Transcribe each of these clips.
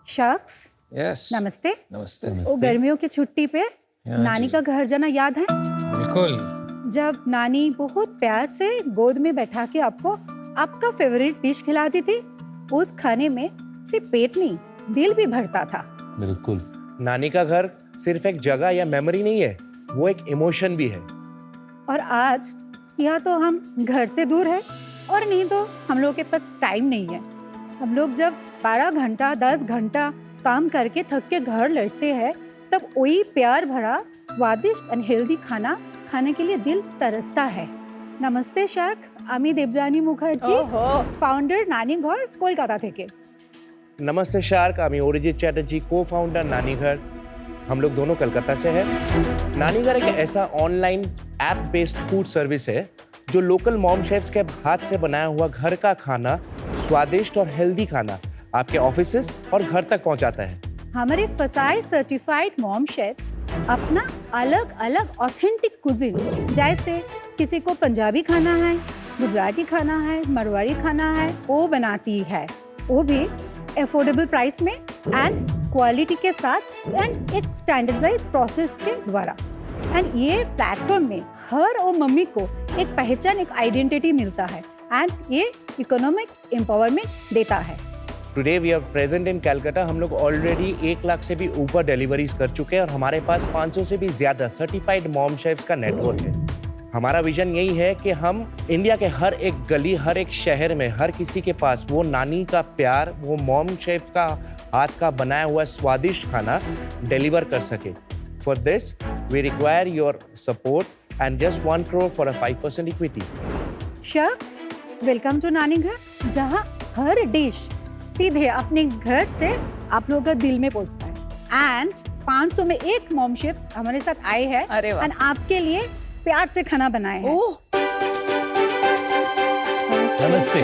शख्स यस नमस्ते। नमस्ते। वो गर्मियों की छुट्टी पे नानी का घर जाना याद है? बिल्कुल। जब नानी बहुत प्यार से गोद में बैठा के आपको आपका फेवरेट डिश खिलाती थी। उस खाने में सिर्फ पेट नहीं, दिल भी भरता था। बिल्कुल। नानी का घर सिर्फ एक जगह या मेमोरी नहीं है, वो एक इमोशन भी है। और आज या तो हम घर से दूर है और नहीं तो हम लोग के पास टाइम नहीं है। हम लोग जब 12 घंटा 10 घंटा काम करके थक के घर लौटते हैं, तब वही प्यार भरा स्वादिष्ट और हेल्दी खाना खाने के लिए दिल तरसता है। नमस्ते शार्क, আমি দেবযানী মুখার্জি, ফাউন্ডার নানি ঘর কলকাতা থেকে। नमस्ते शार्क, আমি অরিজিৎ चैटर्जी, को फाउंडर नानी घर। हम लोग दोनों कलकत्ता से हैं। नानी घर एक ऐसा online app based food service है जो लोकल मॉम शेफ्स के हाथ से बनाया हुआ घर का खाना, स्वादिष्ट और हेल्दी खाना आपके ऑफिसेस और घर तक पहुंचाता है। हमारे फसाई सर्टिफाइड मॉम शेफ्स अपना अलग अलग ऑथेंटिक कुजिन, जैसे किसी को पंजाबी खाना है, गुजराती खाना है, मरवाड़ी खाना है, वो बनाती है। वो भी अफोर्डेबल प्राइस में एंड क्वालिटी के साथ एंड एक स्टैंडर्डाइज प्रोसेस के द्वारा। एंड ये प्लेटफॉर्म में हर वो मम्मी को एक पहचान, एक आइडेंटिटी मिलता है एंड ये इकोनॉमिक एम्पावरमेंट देता है। Today we are present in Calcutta. हम लोग ऑलरेडी 1 लाख से भी ऊपर डिलीवरीज कर चुके हैं और हमारे पास 500 से भी ज्यादा सर्टिफाइड मॉम शेफ्स का नेटवर्क है। हमारा विजन यही है कि हम इंडिया के हर एक गली, हर एक शहर में हर किसी के पास वो नानी का प्यार, वो मॉम शेफ का हाथ का बनाया हुआ स्वादिष्ट खाना डिलीवर कर सके। For this we require your support and just 1 crore for a 5% equity. शख्स, वेलकम टू नानी घर, जहाँ हर डिश सीधे अपने घर से आप लोगों का दिल में पहुंचता है। एंड 500 में एक मॉम शेफ हमारे साथ आए हैं एंड आपके लिए प्यार से खाना बनाए हैं। नमस्ते।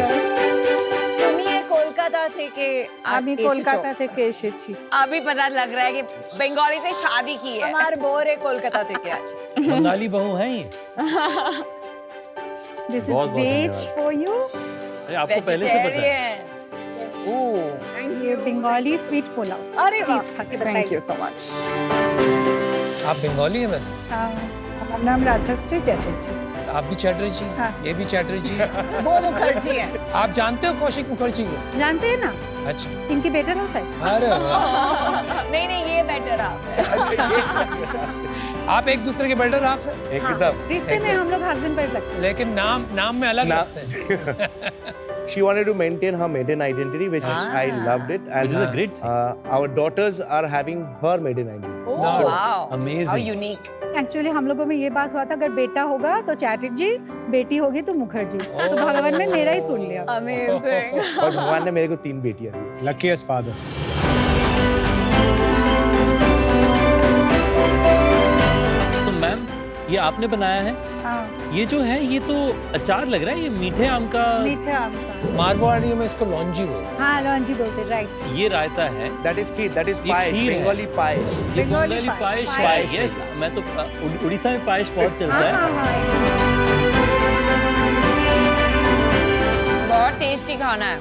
তুমি কলকাতা থেকে আমি কলকাতা থেকে এসেছি। अभी पता लग रहा है कि बंगाली से शादी की है। हमार बोरे कोलकाता থেকে আছে। बंगाली बहू हैं ये। दिस इज बहुत वेज फॉर यू अरे आपको पहले से पता है। एंड ये बंगाली स्वीट पुलाव। अरे वाह, प्लीज खा के बताइए। Thank you so much. आप बंगाली हैं वैसे? हाँ, हमारा नाम राधाश्री चैटर्जी। आप भी चैटर्जी हैं? हाँ। ये भी चैटर्जी है। वो मुखर्जी है। आप जानते हो कौशिक मुखर्जी को? जानते हैं ना, अच्छा। इनकी बेटर हाफ है। अरे वाह। नहीं नहीं, ये बेटर आप है। आप एक दूसरे के बेटर हाफ हैं? एकदम। रिश्ते में हम लोग हस्बैंड वाइफ लगते हैं। लेकिन नाम में अलग लगते हैं। She wanted to maintain her maiden identity, which I loved it. And Which is a great thing. Our daughters are having her maiden identity. Oh wow, Amazing. how unique. Actually हम लोगों में ये बात हुआ था, अगर बेटा होगा तो चैटर्जी, बेटी होगी तो मुखर्जी। तो भगवान ने मेरा ही सुन लिया। Amazing. और भगवान ने मेरे को 3 बेटियां दी। Luckiest father. तो मैम, ये आपने बनाया है? हाँ, ये जो है ये तो अचार लग रहा है, ये मीठे आम का। मीठे आम का। मारवाड़ी में इसको लौंजी बोलते हैं। हाँ, लौंजी बोलते हैं, राइट। ये रायता है। That is kheer, that is ये पायस, खीर है। Bengali पायस। ये बंगाली बंगाली पायस। पायस पायस। है। यस, मैं तो उड़ीसा में पायस बहुत चलता हाँ, है। हाँ, हाँ। बहुत टेस्टी खाना है।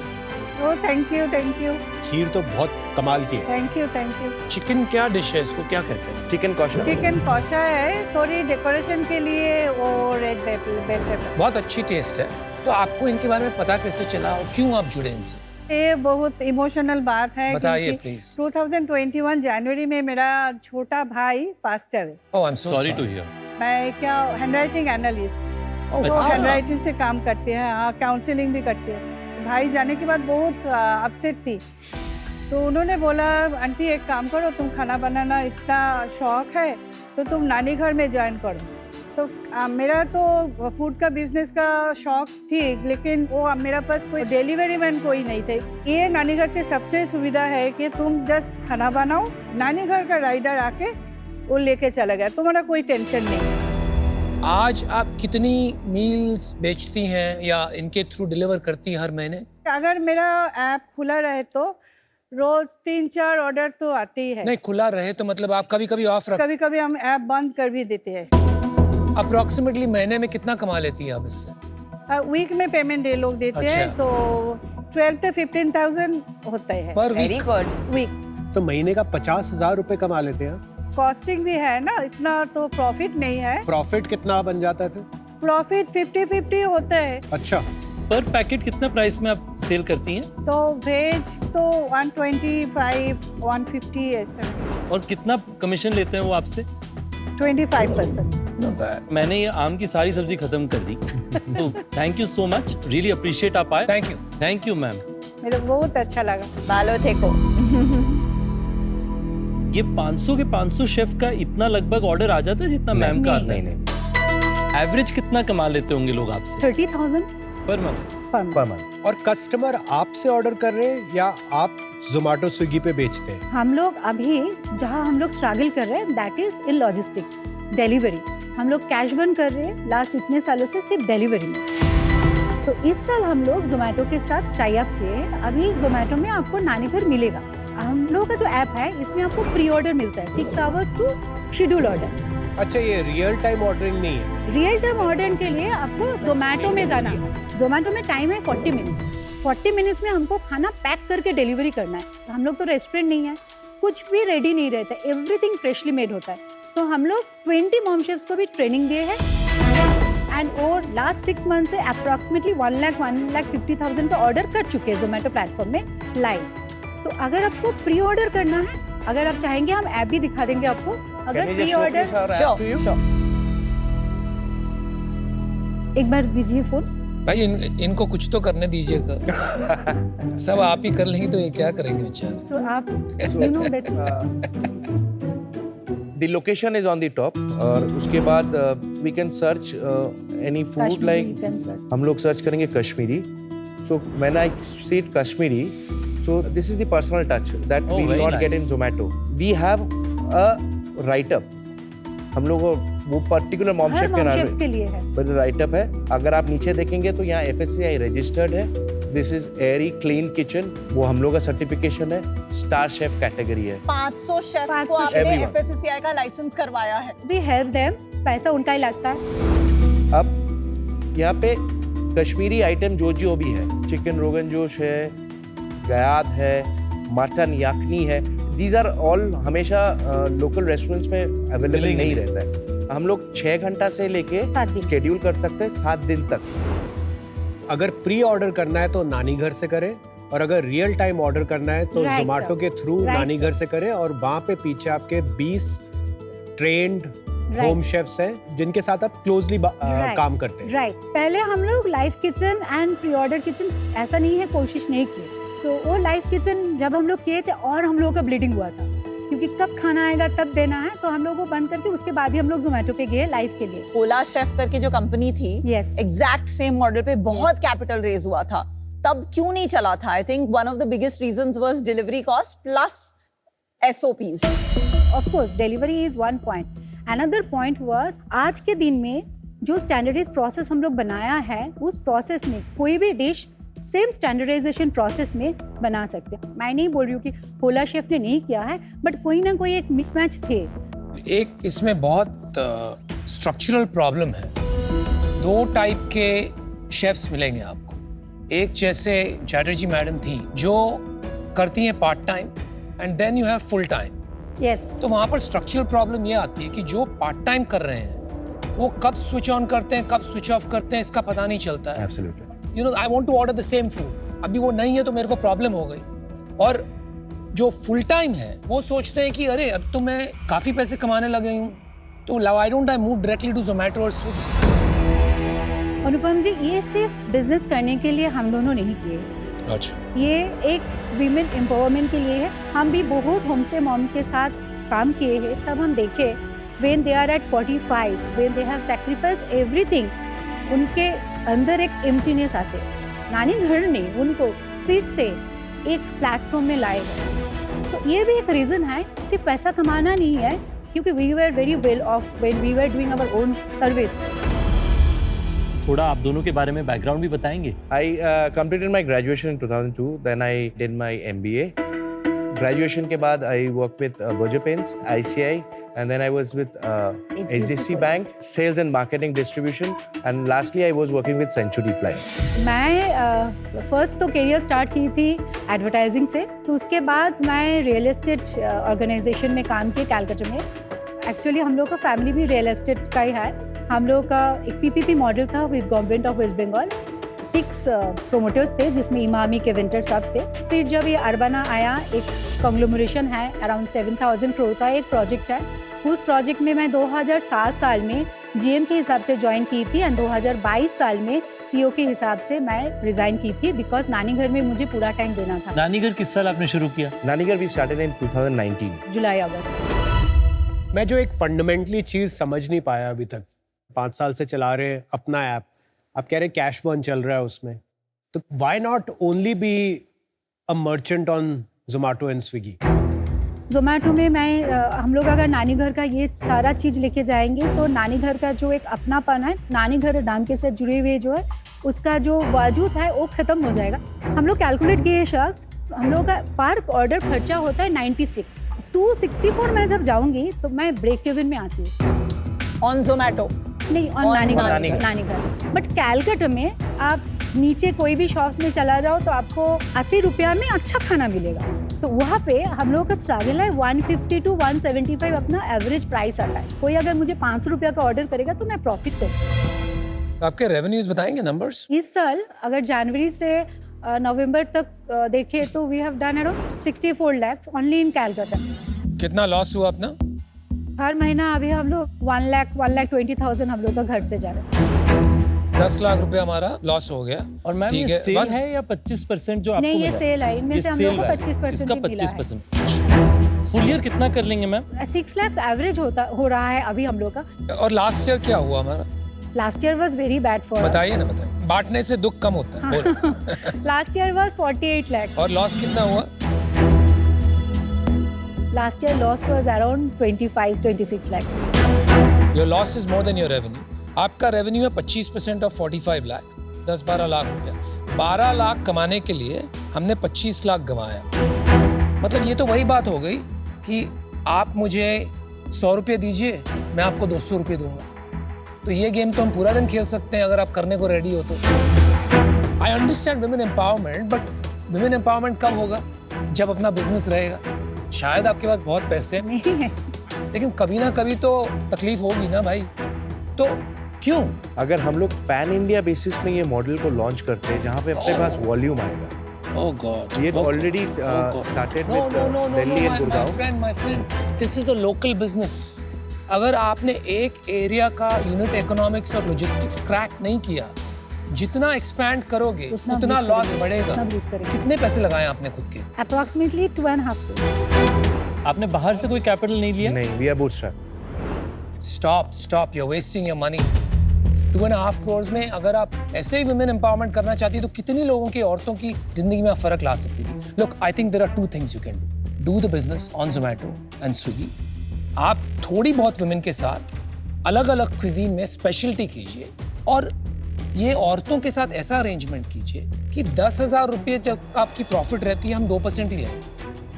ओ, थैंक यू, थैंक यू, खीर तो बहुत कमाल की है। Thank you, thank you. Chicken क्या डिश है, इसको क्या कहते हैं? चिकन कौशा। चिकन कौशा है, थोड़ी डेकोरेशन के लिए वो रेड पेपर। बहुत अच्छी टेस्ट है। तो आपको इनके बारे में पता कैसे चला और क्यों आप जुड़े इनसे? ये बहुत इमोशनल बात है। बताइए, क्योंकि please। 2021 जनवरी में मेरा छोटा भाई पास्टर है। Oh, I am so sorry to hear. मैं क्या हैंडराइटिंग एनालिस्ट, वो अच्छा। हैंडराइटिंग से काम करते हैं। हाँ, काउंसलिंग भी करते हैं। भाई जाने के बाद बहुत अपसेट थी, तो उन्होंने बोला, आंटी एक काम करो, तुम खाना बनाना इतना शौक है तो तुम नानी घर में ज्वाइन करो। तो मेरा तो फूड का बिजनेस का शौक थी, लेकिन वो मेरा पास कोई डिलीवरी मैन कोई नहीं थे। ये नानी घर से सबसे सुविधा है कि तुम जस्ट खाना बनाओ, नानी घर का राइडर आके वो लेके चला गया, तुम्हारा कोई टेंशन नहीं। आज आप कितनी मील्स बेचती हैं या इनके थ्रू डिलीवर करती हैं हर महीने? अगर मेरा ऐप खुला रहे तो रोज 3-4 ऑर्डर तो आते ही है। नहीं, खुला रहे तो मतलब आप कभी कभी ऑफ रख। कभी कभी हम ऐप बंद कर भी देते हैं। अप्रोक्सीमेटली महीने में कितना कमा लेती हैं आप इससे? वीक में पेमेंट ये लोग देते हैं, अच्छा। तो 12 to 15,000 होता है पर वेरी वीक? गुड। वीक। तो महीने का 50,000 रुपए कमा लेते हैं। कॉस्टिंग भी है ना, इतना तो प्रॉफिट नहीं है। प्रॉफिट कितना बन जाता है फिर? प्रॉफिट 50-50 होता है। अच्छा, पर पैकेट कितना प्राइस में आप सेल करती हैं? तो वेज तो 125, 150 ऐसा। और कितना कमीशन लेते हैं वो आपसे? 25%। Not bad. मैंने ये आम की सारी सब्जी खत्म कर दी। तो thank you so much, really appreciate आप आए। Thank you. Thank you ma'am. मेरे को बहुत अच्छा लगा। बालो थे को ये 500 के 500 शेफ का इतना लगभग ऑर्डर आ जाता है जितना मैम का आता है? नहीं एवरेज कितना कमा लेते होंगे लोग आपसे 30,000 पर मंथ? Per month. और कस्टमर आपसे ऑर्डर कर रहे हैं या आप जोमेटो स्विगी पे बेचते हैं? हम लोग अभी जहाँ हम लोग स्ट्रगल कर रहे हैं that is in logistic delivery. हम लोग कैश बर्न कर रहे हैं लास्ट इतने सालों से सिर्फ डिलीवरी में। तो इस साल हम लोग जोमेटो के साथ टाई अप किए। अभी जोमेटो में आपको नानी घर मिलेगा। हम लोग का जो ऐप है इसमें आपको प्री ऑर्डर मिलता है 6 आवर्स टू शेड्यूल ऑर्डर। अच्छा, ये रियल टाइम ऑर्डरिंग नहीं है? रियल टाइम ऑर्डर के लिए आपको जोमेटो में जाना है। जोमेटो में टाइम है 40 मिनट्स। 40 मिनट्स में हमको खाना पैक करके डिलीवरी करना है। हम लोग तो रेस्टोरेंट नहीं है, कुछ भी रेडी नहीं रहता, एवरीथिंग फ्रेशली मेड होता है। तो हम लोग 20 मॉम शेफ्स को भी ट्रेनिंग दिए हैं एंड वो लास्ट 6 मंथ से अप्रॉक्सीमेटली 1,50,000 का ऑर्डर कर चुके हैं जोमेटो प्लेटफॉर्म में लाइव। तो अगर आपको प्री ऑर्डर करना है, अगर आप चाहेंगे हम ऐप भी दिखा देंगे आपको। अगर प्री ऑर्डर एक बार दीजिए फोन। भाई इनको कुछ तो करने दीजिएगा। सब आप ही कर लेंगे तो ये क्या करेंगे बेचारे। सो आप you know better. The location is on the top और उसके बाद we can search any food like हम लोग सर्च करेंगे Kashmiri. So when I see Kashmiri, so this is the personal touch that we very not get nice. in Zomato. We have a write-up. हम लोग वो particular mom हर chef के mom नाम chefs के लिए है। राइटअप है। अगर आप नीचे देखेंगे तो यहाँ FSCI रजिस्टर्ड है। This is Airy clean kitchen, वो हम लोग का सर्टिफिकेशन है। स्टार शेफ कैटेगरी है। 500 शेफ्स 500 को आपने everyone. FSCI का लाइसेंस करवाया है। वी हेल्प देम, पैसा उनका ही लगता है। अब यहाँ पे कश्मीरी आइटम जो भी है, चिकन रोगन जोश है, गयाद है, मटन याखनी है, दीज आर ऑल हमेशा लोकल रेस्टोरेंट्स में अवेलेबल नहीं रहता है। हम लोग 6 घंटा से लेके 7 दिन। शेड्यूल कर सकते हैं 7 दिन तक। अगर प्री ऑर्डर करना है तो नानी घर से करें, और अगर रियल टाइम ऑर्डर करना है तो Right, जोमेटो sir. के थ्रू Right, नानी sir. घर से करें। और वहाँ पे पीछे आपके 20 ट्रेंड होम शेफ्स हैं जिनके साथ आप क्लोजली काम करते हैं। राइट। पहले हम लोग live kitchen and pre order kitchen ऐसा नहीं है, कोशिश नहीं की। सो वो लाइव किचन जब हम लोग किए थे और हम लोगों का ब्लीडिंग हुआ था, क्योंकि कब खाना आएगा तब देना है। तो हम लोग वो बंद करके उसके बाद ही हम लोग जोमेटो पे गए लाइव के लिए। ओला शेफ करके जो कंपनी थी, Yes. एग्जैक्ट सेम मॉडल पे बहुत कैपिटल रेज हुआ था। तब क्यों नहीं चला था? I think one of the biggest reasons was delivery cost plus SOPs. Of course delivery is one point. Another point was आज के दिन में जो स्टैंडर्डाइज प्रोसेस हम लोग बनाया है, उस प्रोसेस में कोई भी डिश सेम स्टैंडर्डाइजेशन प्रोसेस में बना सकते हैं। मैं नहीं बोल रही हूँ कि ओला शेफ ने नहीं किया है, बट कोई ना कोई एक मिसमैच थे। एक इसमें बहुत स्ट्रक्चरल प्रॉब्लम है। 2 टाइप के शेफ्स मिलेंगे आपको। एक जैसे चैटर्जी मैडम थी जो करती हैं part time and then you have full time. Yes. तो वहाँ पर स्ट्रक्चरल प्रॉब्लम ये आती है कि जो पार्ट टाइम कर रहे हैं वो कब स्विच ऑन करते हैं कब स्विच ऑफ करते हैं इसका पता नहीं चलता है। Absolutely. You know I want to order the same food, अभी वो नहीं है तो मेरे को प्रॉब्लम हो गई। और जो फुल टाइम है वो सोचते हैं कि अरे अब तो मैं काफ़ी पैसे कमाने लगे हूँ, तो why don't I move directly to Zomato और स्विगी। अनुपम जी, ये सिर्फ बिजनेस करने के लिए हम दोनों नहीं किए, अच्छा, ये एक वीमेन एम्पावरमेंट के लिए है। हम भी बहुत होमस्टे मॉम के साथ काम किए हैं, तब हम देखे when they are at 45, when they have sacrificed everything, उनके अंदर एक एम्प्टीनेस आते। नानी घर ने उनको फिर से एक प्लेटफॉर्म में लाए हैं। तो ये भी एक रीज़न है, सिर्फ पैसा कमाना नहीं है, क्योंकि we were very well off when we were doing our own service. थोड़ा आप दोनों के बारे में बैकग्राउंड भी बताएंगे? I completed my graduation in 2002. Then I did my MBA. Graduation के बाद I worked with Berger Paints, ICI and then I was with HDFC Bank, sales and marketing distribution, and lastly I was working with Century Ply. मैं first तो career start की थी advertising से, तो उसके बाद मैं रियल एस्टेट ऑर्गेनाइजेशन में काम किया कैलकाटा में। एक्चुअली हम लोग का फैमिली भी रियल एस्टेट का ही है। हम लोग का एक पीपीपी मॉडल था with government of West Bengal. 6 promoters थे जिसमें इमामी के विंटर सब थे। फिर जब ये अर्बना आया, एक कंग्लोमरेशन है, अराउंड 7,000 करोड़ का एक प्रोजेक्ट है। उस प्रोजेक्ट में मैं 2007 साल में जीएम के हिसाब से ज्वाइन की थी एंड 2022 साल में सीईओ के हिसाब से मैं रिजाइन की थी, बिकॉज नानी घर में मुझे पूरा टाइम देना था। नानी घर किस साल आपने शुरू किया? Nanigar we started in 2019. जुलाई अगस्त। मैं जो एक फंडामेंटली चीज समझ नहीं पाया अभी तक, 5 साल से चला रहे हैं अपना ऐप, आप कह रहे कैश बर्न चल रहा है उसमें, तो why not only be a merchant on Zomato and Swiggy? Zomato में हम लोग अगर नानी घर का ये सारा चीज़ लेके जाएंगे तो नानी घर का जो एक अपनापन है, नानी घर नाम के साथ जुड़े हुए जो है उसका जो वजूद है वो ख़त्म हो जाएगा। हम लोग कैलकुलेट किए शख्स, हम लोग का पर ऑर्डर खर्चा होता है 96। 264 में जब जाऊंगी तो मैं ब्रेक इवन में आती हूँ। ऑन जोमेटो नहीं, ऑन नानी घर। बट कैलकाटा में आप नीचे कोई भी शॉप्स में चला जाओ तो आपको 80 रुपया में अच्छा खाना मिलेगा। तो वहाँ पे हम लोगों का स्ट्रगल है 150 to 175 अपना एवरेज प्राइस आता है। कोई अगर मुझे 500 रुपया का ऑर्डर करेगा तो मैं प्रॉफिट करती हूँ। आपके रेवेन्यूज बताएंगे नंबर्स? इस साल अगर जनवरी से नवंबर तक देखें तो we have done around 64 lakhs only in Calcutta. कितना लॉस हुआ अपना? हर महीना अभी हम लोग 1,20,000 हम लोग का घर से जा रहे हैं। 10 लाख रुपए हमारा लॉस हो गया। और मैम ठीक ये है, सेल है या 25% जो आपको नहीं, ये मिला? सेल है, इनमें ये से हम लोग को सेल है। 25% इसका ही मिला है। 25%। फुल ईयर कितना कर लेंगे मैम? 6 lakhs एवरेज हो रहा है अभी हम लोग का। और लास्ट ईयर क्या हुआ हमारा? Last year was very bad for बताइए ना, बताइए। बांटने से दुख कम होता है। बोलो। Last year was 48 lakhs। और लॉस कितना हुआ? Last year loss was around 25-26 lakhs। Your loss is more than your revenue. आपका रेवेन्यू है 25% ऑफ 45 लाख, 10-12 लाख रुपया। 12 लाख कमाने के लिए हमने 25 लाख गंवाया। मतलब ये तो वही बात हो गई कि आप मुझे 100 रुपये दीजिए, मैं आपको 200 रुपये दूंगा। तो ये गेम तो हम पूरा दिन खेल सकते हैं अगर आप करने को रेडी हो तो। I understand women empowerment, but women empowerment कब होगा? जब अपना बिजनेस रहेगा। शायद आपके पास बहुत पैसे हैं, नहीं है। लेकिन कभी ना कभी तो तकलीफ होगी ना भाई। तो क्यों? अगर हम लोग पैन इंडिया बेसिस में ये मॉडल को लॉन्च करते हैं जहाँ पे अपने पास वॉल्यूम आएगा, Oh God. ये Oh already God. Oh God. started No, with no, Delhi and my Gurgaon. friend, this is a local business. अगर आपने एक एरिया का यूनिट इकोनॉमिक्स और लॉजिस्टिक्स क्रैक नहीं किया, जितना एक्सपैंड करोगे उतना लॉस बढ़ेगा। कितने पैसे लगाए आपने खुद के? Approximately 2.5 crores। आपने बाहर से कोई कैपिटल नहीं लिया? नहीं, we are bootstrap. Stop, you're wasting your money. 2.5 crores में अगर आप ऐसे ही वुमेन एम्पावरमेंट करना चाहती तो कितनी लोगों की, औरतों की जिंदगी में आप फर्क ला सकती थी। Look, I think there are 2 things you can do. Do the business on Zomato and Swiggy. आप थोड़ी बहुत वुमेन के साथ अलग अलग क्विजीन में स्पेशलिटी कीजिए और ये औरतों के साथ ऐसा अरेंजमेंट कीजिए कि 10,000 रुपये जब आपकी प्रॉफिट रहती है हम 2% ही लेंगे।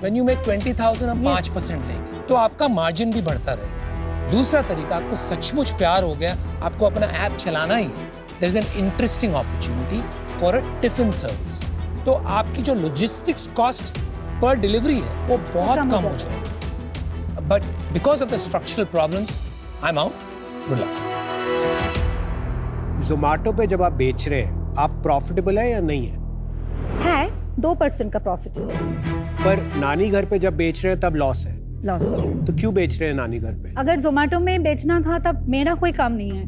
When you make 20,000 हम 5% लेंगे, तो आपका मार्जिन भी बढ़ता रहेगा। दूसरा तरीका, आपको सचमुच प्यार हो गया, आपको अपना ऐप चलाना ही है, there is an interesting opportunity for a tiffin service. तो आपकी जो लॉजिस्टिक्स कॉस्ट पर डिलीवरी है वो बहुत कम हो जाएगी। But because of the structural problems I am out. Good luck. Zomato पे जब आप बेच रहे हैं, आप प्रॉफिटेबल है या नहीं है? 2% का प्रॉफिट है। पर नानी घर पे जब बेच रहे हैं तब लॉस है, लॉस है। तो क्यों बेच रहे हैं नानी घर पे? अगर जोमेटो में बेचना था तब मेरा कोई काम नहीं है।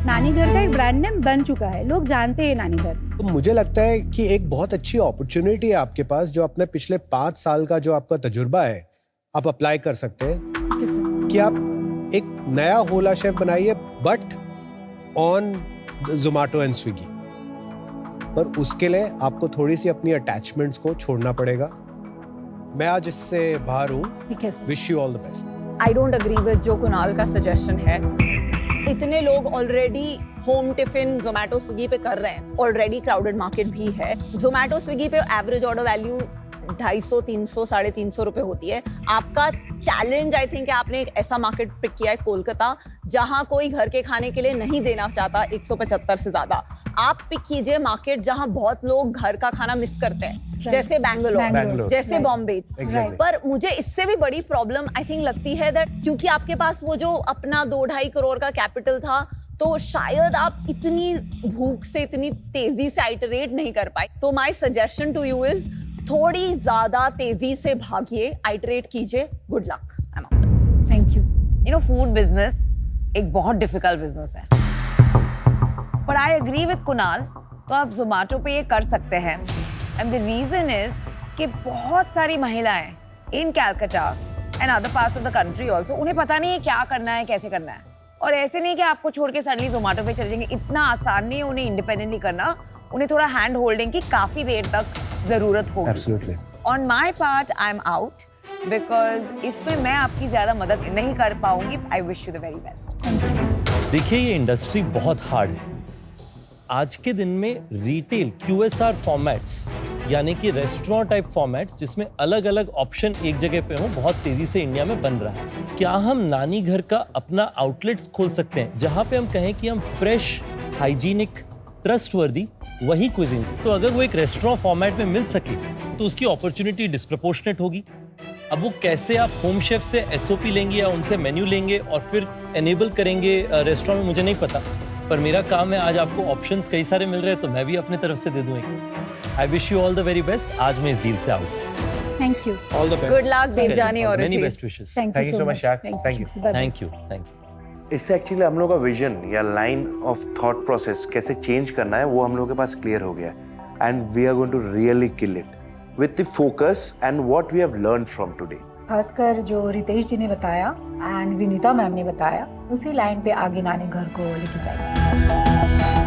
नानी घर का एक ब्रांड नेम बन चुका है, लोग जानते हैं नानी घर। तो मुझे लगता है कि एक बहुत अच्छी अपॉर्चुनिटी है आपके पास, जो अपने पिछले 5 साल का जो आपका तजुर्बा है आप अप्लाई कर सकते हैं कि आप एक नया होला शेफ बनाइए, but on Zomato and Swiggy. पर उसके लिए आपको थोड़ी सी अपनी अटैचमेंट्स को छोड़ना पड़ेगा। मैं आज इससे बाहर हूँ। ठीक है sir. Wish you all the best. I don't agree with जो कुणाल का सजेशन है। इतने लोग already home tiffin Zomato Swiggy पे कर रहे हैं, ऑलरेडी क्राउडेड मार्केट भी है। जोमेटो स्विगी पे एवरेज ऑर्डर वैल्यू 250, 300, 350 रुपए होती है। आपका चैलेंज आई थिंक आपने एक ऐसा मार्केट पिक किया है कोलकाता जहां कोई घर के खाने के लिए नहीं देना चाहता 175 से ज्यादा। आप पिक कीजिए मार्केट जहां बहुत लोग घर का खाना मिस करते हैं, जैसे बैंगलोर, जैसे बॉम्बे। पर मुझे इससे भी बड़ी प्रॉब्लम आई थिंक लगती है दैट क्योंकि आपके पास वो जो अपना 2-2.5 करोड़ का कैपिटल था, तो शायद आप इतनी भूख से इतनी तेजी से आइटरेट नहीं कर पाए। तो my suggestion to you is थोड़ी ज्यादा तेजी से भागिए, आइटरेट कीजिए। Good luck. I am out. Thank you. You know food business एक बहुत डिफिकल्ट बिजनेस है, पर आई एग्री विद कुणाल। तो आप जोमेटो पे ये कर सकते हैं, एंड द रीजन इज कि बहुत सारी महिलाएं in Calcutta and other parts of the country also, उन्हें पता नहीं है क्या करना है, कैसे करना है। और ऐसे नहीं कि आपको छोड़ के सडनली जोमेटो पे चले जाएंगे, इतना आसान नहीं है उन्हें इंडिपेंडेंटली करना। उन्हें थोड़ा हैंड होल्डिंग की काफी देर तक जरूरत होगी। Absolutely. On my part I am out because इसमें मैं आपकी ज्यादा मदद नहीं कर पाऊंगी। आई wish you the very best. देखिए ये इंडस्ट्री बहुत हार्ड है। आज के दिन में रिटेल QSR फॉर्मेट्स यानी कि रेस्टोरेंट टाइप फॉर्मेट्स जिसमें अलग अलग ऑप्शन एक जगह पे हो, बहुत तेजी से इंडिया में बन रहा है। क्या हम नानी घर का अपना आउटलेट्स खोल सकते हैं जहां पे हम कहें कि हम फ्रेश, हाइजीनिक, ट्रस्टवर्दी वही क्विजीन्स, तो अगर वो एक रेस्टोरेंट फॉर्मेट में मिल सके तो उसकी अपॉर्चुनिटी डिस्प्रपोर्शनेट होगी। अब वो कैसे आप होम शेफ से SOP लेंगे या उनसे मेन्यू लेंगे और फिर एनेबल करेंगे रेस्टोरेंट में, मुझे नहीं पता। पर मेरा काम है, आज आपको ऑप्शंस कई सारे मिल रहे हैं तो मैं भी अपनी तरफ से दे दूं एक। I wish you all the very best. आज मैं इस डील से out. Thank you. All the best. Good luck Devjani और मेनी Ruchi. Best wishes. Thank Thank you you so so much. much, Shaq. Thank you. Thank you, thank you. इससे actually हम लोग का विजन या लाइन ऑफ थॉट प्रोसेस कैसे change करना है वो हम लोग के पास क्लियर हो गया है, and we are going to really kill it with the focus and what we have learned from today. खासकर जो रितेश जी ने बताया एंड विनीता मैम ने बताया, उसी लाइन पे आगे नानी घर को लेके जाएंगे।